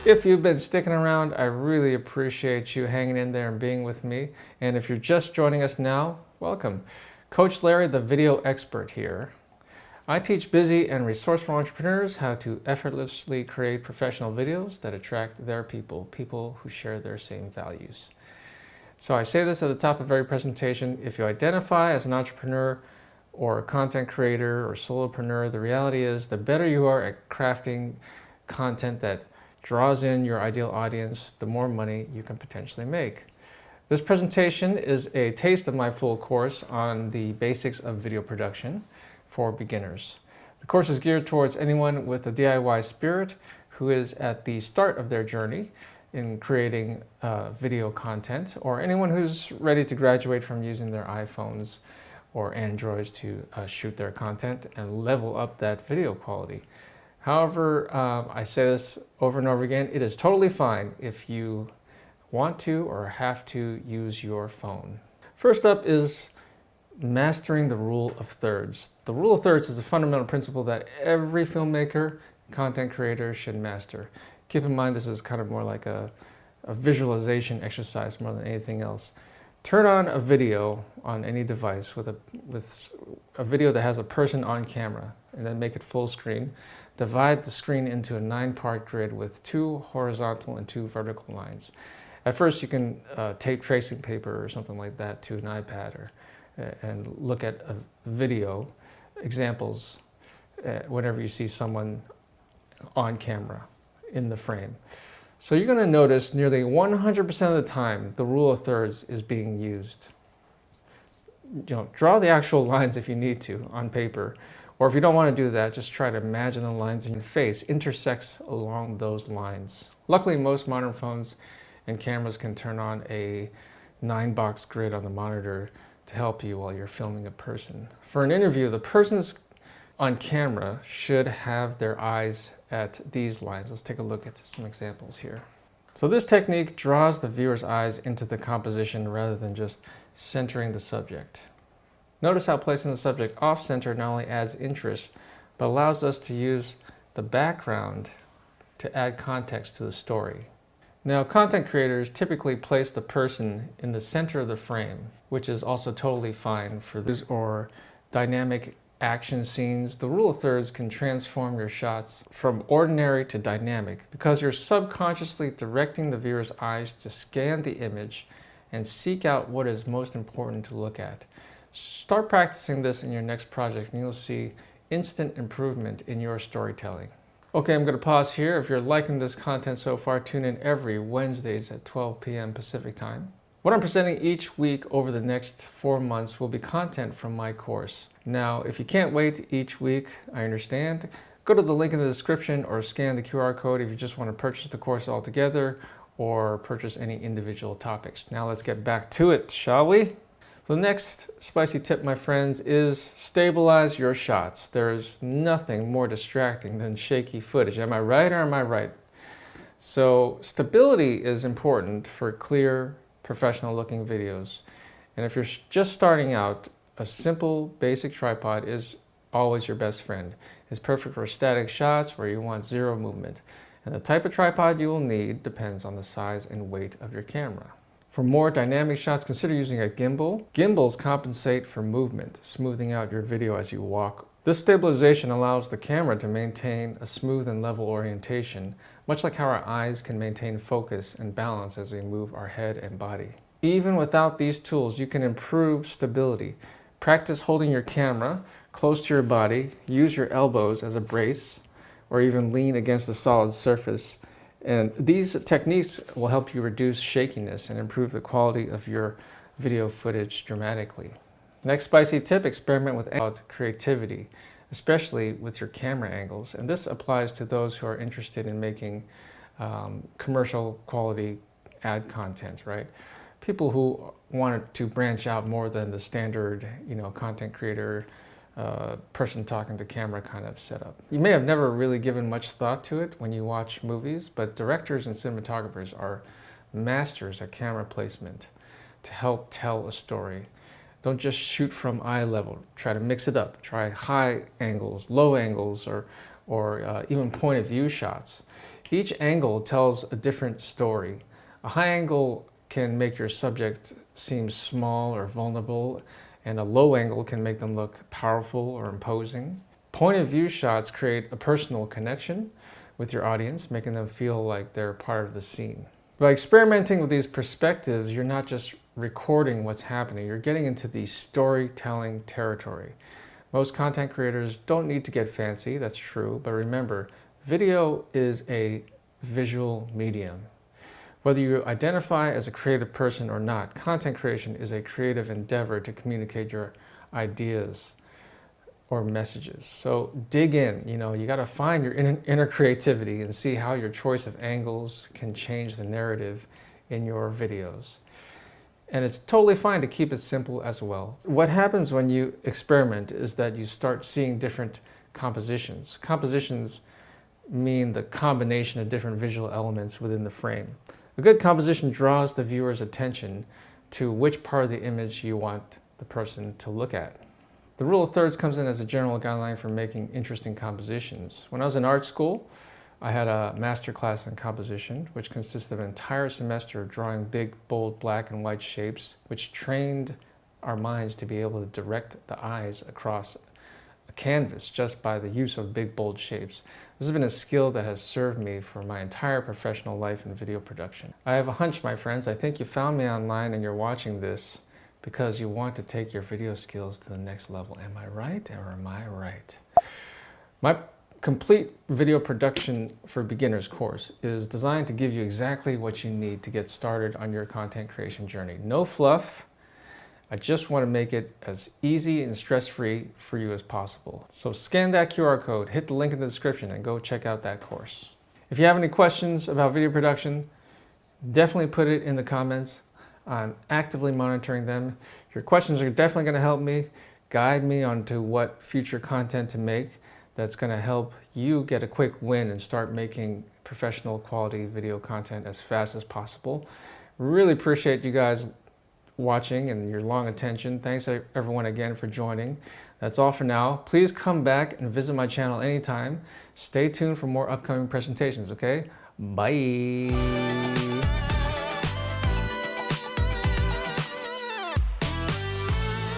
If you've been sticking around, I really appreciate you hanging in there and being with me. And if you're just joining us now, welcome. Coach Larry, the video expert here. I teach busy and resourceful entrepreneurs how to effortlessly create professional videos that attract their people who share their same values. So I say this at the top of every presentation. If you identify as an entrepreneur or a content creator or solopreneur, the reality is the better you are at crafting content that draws in your ideal audience, the more money you can potentially make. This presentation is a taste of my full course on the basics of video production for beginners. The course is geared towards anyone with a DIY spirit who is at the start of their journey in creating video content, or anyone who's ready to graduate from using their iPhones or Androids to shoot their content and level up that video quality. However, I say this over and over again, it is totally fine if you want to or have to use your phone. First up is mastering the rule of thirds. The rule of thirds is a fundamental principle that every filmmaker, content creator should master. Keep in mind this is kind of more like a visualization exercise more than anything else. Turn on a video on any device with a video that has a person on camera, and then make it full screen. Divide the screen into a 9-part grid with 2 horizontal and 2 vertical lines. At first you can tape tracing paper or something like that to an iPad and look at a video examples whenever you see someone on camera in the frame. So you're going to notice nearly 100% of the time the rule of thirds is being used. Draw the actual lines if you need to on paper, or if you don't want to do that, just try to imagine the lines in your face intersects along those lines. Luckily, most modern phones and cameras can turn on a 9-box grid on the monitor to help you while you're filming a person. For an interview, the person's on camera should have their eyes at these lines. Let's take a look at some examples here. So this technique draws the viewer's eyes into the composition rather than just centering the subject. Notice how placing the subject off-center not only adds interest, but allows us to use the background to add context to the story. Now, content creators typically place the person in the center of the frame, which is also totally fine for this or dynamic action scenes. The rule of thirds can transform your shots from ordinary to dynamic because you're subconsciously directing the viewer's eyes to scan the image and seek out what is most important to look at. Start practicing this in your next project and you'll see instant improvement in your storytelling. Okay, I'm going to pause here. If you're liking this content so far, tune in every Wednesdays at 12 p.m. Pacific time. What I'm presenting each week over the next 4 months will be content from my course. Now, if you can't wait each week, I understand. Go to the link in the description or scan the QR code if you just want to purchase the course altogether or purchase any individual topics. Now let's get back to it, shall we? The next spicy tip, my friends, is stabilize your shots. There's nothing more distracting than shaky footage. Am I right or am I right? So stability is important for clear, professional looking videos. And if you're just starting out, a simple basic tripod is always your best friend. It's perfect for static shots where you want zero movement. And the type of tripod you will need depends on the size and weight of your camera. For more dynamic shots, consider using a gimbal. Gimbals compensate for movement, smoothing out your video as you walk. This stabilization allows the camera to maintain a smooth and level orientation, much like how our eyes can maintain focus and balance as we move our head and body. Even without these tools, you can improve stability. Practice holding your camera close to your body, use your elbows as a brace, or even lean against a solid surface. And these techniques will help you reduce shakiness and improve the quality of your video footage dramatically. Next spicy tip, experiment with creativity, especially with your camera angles. And this applies to those who are interested in making commercial quality ad content, right? People who want to branch out more than the standard, content creator, person talking to camera kind of setup. You may have never really given much thought to it when you watch movies, but directors and cinematographers are masters at camera placement to help tell a story. Don't just shoot from eye level. Try to mix it up. Try high angles, low angles, or even point of view shots. Each angle tells a different story. A high angle can make your subject seem small or vulnerable, and a low angle can make them look powerful or imposing. Point of view shots create a personal connection with your audience, making them feel like they're part of the scene. By experimenting with these perspectives, you're not just recording what's happening, you're getting into the storytelling territory. Most content creators don't need to get fancy, that's true, but remember, video is a visual medium. Whether you identify as a creative person or not, content creation is a creative endeavor to communicate your ideas or messages. So dig in, you got to find your inner creativity and see how your choice of angles can change the narrative in your videos. And it's totally fine to keep it simple as well. What happens when you experiment is that you start seeing different compositions. Compositions mean the combination of different visual elements within the frame. A good composition draws the viewer's attention to which part of the image you want the person to look at. The rule of thirds comes in as a general guideline for making interesting compositions. When I was in art school, I had a master class in composition, which consisted of an entire semester of drawing big, bold, black and white shapes, which trained our minds to be able to direct the eyes across a canvas just by the use of big, bold shapes. This has been a skill that has served me for my entire professional life in video production. I have a hunch, my friends. I think you found me online and you're watching this because you want to take your video skills to the next level. Am I right or am I right? My complete video production for beginners course is designed to give you exactly what you need to get started on your content creation journey. No fluff. I just want to make it as easy and stress-free for you as possible. So scan that QR code, hit the link in the description, and go check out that course. If you have any questions about video production, definitely put it in the comments. I'm actively monitoring them. Your questions are definitely going to help me, guide me onto what future content to make that's going to help you get a quick win and start making professional quality video content as fast as possible. Really appreciate you guys watching and your long attention. Thanks everyone again for joining. That's all for now. Please come back and visit my channel anytime. Stay tuned for more upcoming presentations, okay? Bye.